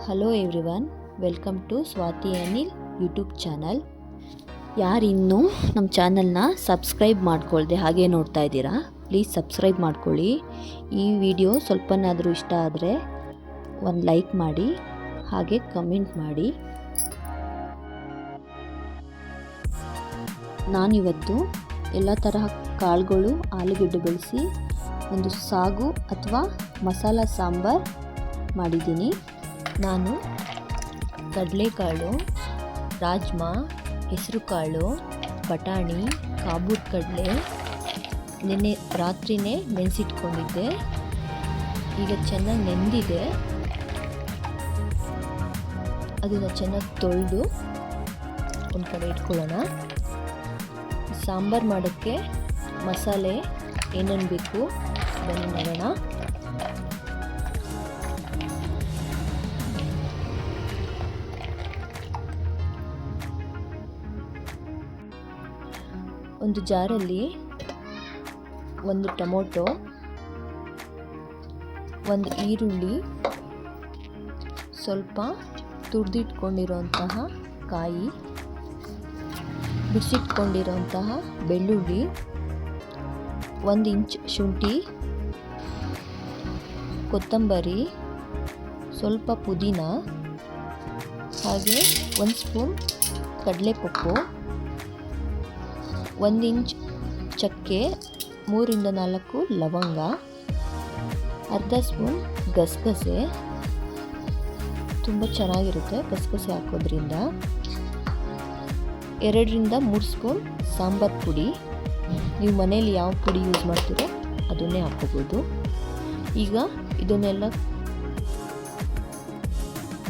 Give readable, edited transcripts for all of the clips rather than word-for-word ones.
Hello everyone, welcome to Swathi Anil YouTube channel. ಯಾರಿನ್ನೂ ನಮ್ಮ ಚಾನಲ್ನ ಸಬ್ಸ್ಕ್ರೈಬ್ ಮಾಡ್ಕೊಳ್ದೆ ಹಾಗೆ ನೋಡ್ತಾ ಇದ್ದೀರಾ, ಪ್ಲೀಸ್ ಸಬ್ಸ್ಕ್ರೈಬ್ ಮಾಡ್ಕೊಳ್ಳಿ. ಈ ವಿಡಿಯೋ ಸ್ವಲ್ಪನಾದರೂ ಇಷ್ಟ ಆದರೆ ಒಂದು ಲೈಕ್ ಮಾಡಿ, ಹಾಗೆ ಕಮೆಂಟ್ ಮಾಡಿ. ನಾನಿವತ್ತು ಎಲ್ಲ ತರಹ ಕಾಳುಗಳು, ಆಲೂಗೆಡ್ಡೆ ಬೆಳೆಸಿ ಒಂದು ಸಾಗು ಅಥವಾ ಮಸಾಲ ಸಾಂಬಾರ್ ಮಾಡಿದ್ದೀನಿ. ನಾನು ಕಡಲೆಕಾಳು, ರಾಜ್ಮಾ, ಹೆಸರು ಕಾಳು, ಬಟಾಣಿ, ಕಾಬೂಲ್ ಕಡಲೆ ನೆನ್ನೆ ರಾತ್ರಿನೇ ನೆನೆಸಿಟ್ಕೊಂಡಿದ್ದೆ. ಈಗ ಚೆನ್ನಾಗಿ ನೆಂದಿದೆ. ಅದನ್ನು ಚೆನ್ನಾಗಿ ತೊಳೆದು ಒಂದು ಕಡೆ ಇಟ್ಕೊಳ್ಳೋಣ. ಸಾಂಬಾರು ಮಾಡೋಕ್ಕೆ ಮಸಾಲೆ ಏನೇನು ಬೇಕು ಬನ್ನಿ ನೋಡೋಣ. ಒಂದು ಜಾರಲ್ಲಿ ಒಂದು ಟೊಮೊಟೊ, ಒಂದು ಈರುಳ್ಳಿ, ಸ್ವಲ್ಪ ತುರಿದಿಟ್ಕೊಂಡಿರೋಂತಹ ಕಾಯಿ, ಬಿಡಿಸಿಟ್ಕೊಂಡಿರೋಂತಹ ಬೆಳ್ಳುಳ್ಳಿ, 1 ಇಂಚ್ ಶುಂಠಿ, ಕೊತ್ತಂಬರಿ, ಸ್ವಲ್ಪ ಪುದೀನ, ಹಾಗೆ 1 ಸ್ಪೂನ್ ಕಡಲೆಪಪ್ಪು, 1 ಇಂಚ್ ಚಕ್ಕೆ, 3 ರಿಂದ 4 ಲವಂಗ, ಅರ್ಧ ಸ್ಪೂನ್ ಗಸಗಸೆ. ತುಂಬ ಚೆನ್ನಾಗಿರುತ್ತೆ ಗಸಗಸೆ ಹಾಕೋದ್ರಿಂದ. 2 ರಿಂದ 3 ಸ್ಪೂನ್ ಸಾಂಬಾರು ಪುಡಿ. ನೀವು ಮನೇಲಿ ಯಾವ ಪುಡಿ ಯೂಸ್ ಮಾಡ್ತೀರೋ ಅದನ್ನೇ ಹಾಕೋಬೋದು. ಈಗ ಇದನ್ನೆಲ್ಲ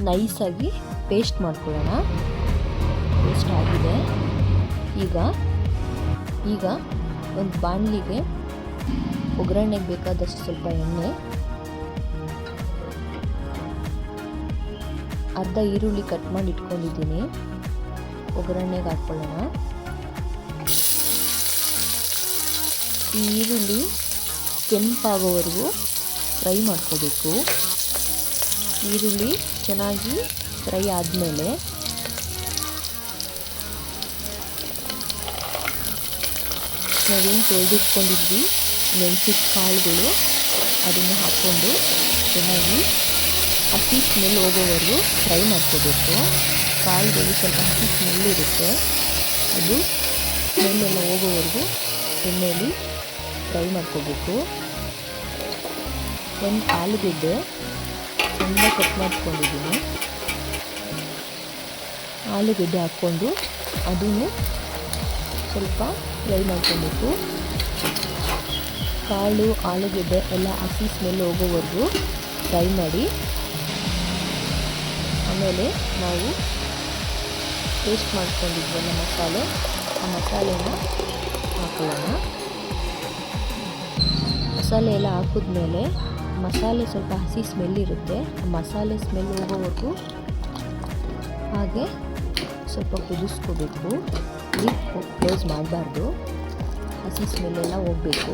ನೈಸಾಗಿ ಪೇಸ್ಟ್ ಮಾಡ್ಕೊಳ್ಳೋಣ. ಪೇಸ್ಟ್ ಆಗಿದೆ. ಈಗ ಒಂದು ಬಾಣಲಿಗೆ ಒಗ್ಗರಣೆಗೆ ಬೇಕಾದಷ್ಟು ಸ್ವಲ್ಪ ಎಣ್ಣೆ, ಅರ್ಧ ಈರುಳ್ಳಿ ಕಟ್ ಮಾಡಿ ಇಟ್ಕೊಂಡಿದ್ದೀನಿ, ಒಗ್ಗರಣೆಗೆ ಹಾಕ್ಕೊಳ್ಳೋಣ. ಈ ಈರುಳ್ಳಿ ಕೆಂಪಾಗೋವರೆಗೂ ಫ್ರೈ ಮಾಡ್ಕೋಬೇಕು. ಈರುಳ್ಳಿ ಚೆನ್ನಾಗಿ ಫ್ರೈ ಆದಮೇಲೆ ನಾವೇನು ತೊಳೆದಿಟ್ಕೊಂಡಿದ್ವಿ ನೆನೆಸಿದ ಕಾಳುಗಳು ಅದನ್ನು ಹಾಕ್ಕೊಂಡು ಚೆನ್ನಾಗಿ ಹಸಿ ಸ್ಮೆಲ್ ಹೋಗೋವರೆಗೂ ಫ್ರೈ ಮಾಡ್ಕೋಬೇಕು. ಕಾಳುಗಳು ಸ್ವಲ್ಪ ಹಸಿ ಸ್ಮೆಲ್ ಇರುತ್ತೆ, ಅದು ಸ್ಮೆಲ್ಲೆಲ್ಲ ಹೋಗೋವರೆಗೂ ಎಣ್ಣೆಯಲ್ಲಿ ಫ್ರೈ ಮಾಡ್ಕೋಬೇಕು. ಒಂದು ಆಲೂಗೆಡ್ಡೆ ಚೆನ್ನಾಗಿ ಕಟ್ ಮಾಡ್ಕೊಂಡಿದ್ದೀನಿ, ಆಲೂಗೆಡ್ಡೆ ಹಾಕ್ಕೊಂಡು ಅದನ್ನು ಸ್ವಲ್ಪ ಫ್ರೈ ಮಾಡ್ಕೊಬೇಕು. ಕಾಳು, ಆಲೂಗೆಡ್ಡೆ ಎಲ್ಲ ಹಸಿ ಸ್ಮೆಲ್ ಹೋಗೋವರೆಗೂ ಫ್ರೈ ಮಾಡಿ. ಆಮೇಲೆ ನಾವು ಪೇಸ್ಟ್ ಮಾಡ್ಕೊಂಡಿದ್ವಲ್ಲ ಮಸಾಲೆ, ಆ ಮಸಾಲೆನ ಹಾಕೊಳ್ಳೋಣ. ಮಸಾಲೆ ಎಲ್ಲ ಹಾಕಿದ್ಮೇಲೆ ಮಸಾಲೆ ಸ್ವಲ್ಪ ಹಸಿ ಸ್ಮೆಲ್ ಇರುತ್ತೆ, ಆ ಮಸಾಲೆ ಸ್ಮೆಲ್ ಹೋಗೋವರೆಗೂ ಹಾಗೆ ಸ್ವಲ್ಪ ಕುದಿಸ್ಕೋಬೇಕು. ಲಿಡ್ ಕ್ಲೋಸ್ ಮಾಡಬಾರ್ದು, ಹಸಿ ಸ್ಮೆಲ್ಲೆಲ್ಲ ಹೋಗಬೇಕು.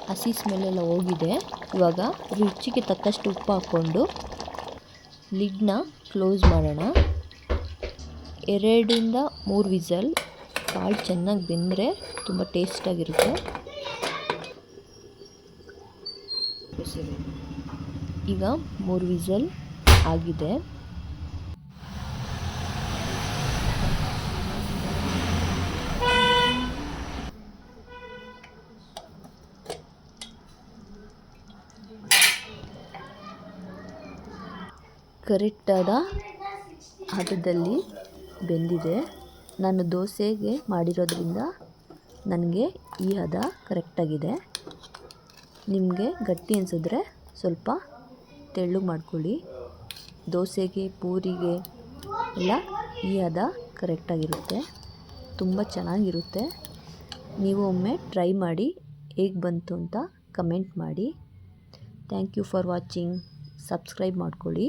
ಹಸಿ ಸ್ಮೆಲ್ಲೆಲ್ಲ ಹೋಗಿದೆ. ಇವಾಗ ರುಚಿಗೆ ತಕ್ಕಷ್ಟು ಉಪ್ಪು ಹಾಕ್ಕೊಂಡು ಲಿಡ್ನ ಕ್ಲೋಸ್ ಮಾಡೋಣ. 2 ರಿಂದ 3 ವಿಸಲ್ ಕಾಳು ಚೆನ್ನಾಗಿ ಬೆಂದರೆ ತುಂಬ ಟೇಸ್ಟಾಗಿರುತ್ತೆ. ಈಗ 3 ವಿಸಲ್ ಆಗಿದೆ. ಕರೆಕ್ಟಾದ ಹದದಲ್ಲಿ ಬೆಂದಿದೆ. ನಾನು ದೋಸೆಗೆ ಮಾಡಿರೋದ್ರಿಂದ ನನಗೆ ಈ ಹದ ಕರೆಕ್ಟಾಗಿದೆ. ನಿಮಗೆ ಗಟ್ಟಿ ಅನಿಸಿದ್ರೆ ಸ್ವಲ್ಪ ತೆಳ್ಳಗೆ ಮಾಡ್ಕೊಳ್ಳಿ. ದೋಸೆಗೆ ಪೂರಿಗೆ ಎಲ್ಲ ಈ ಹದ ಕರೆಕ್ಟಾಗಿರುತ್ತೆ. ತುಂಬ ಚೆನ್ನಾಗಿರುತ್ತೆ. ನೀವು ಒಮ್ಮೆ ಟ್ರೈ ಮಾಡಿ ಹೇಗೆ ಬಂತು ಅಂತ ಕಮೆಂಟ್ ಮಾಡಿ. Thank you for watching. Subscribe ಮಾಡ್ಕೊಳ್ಳಿ.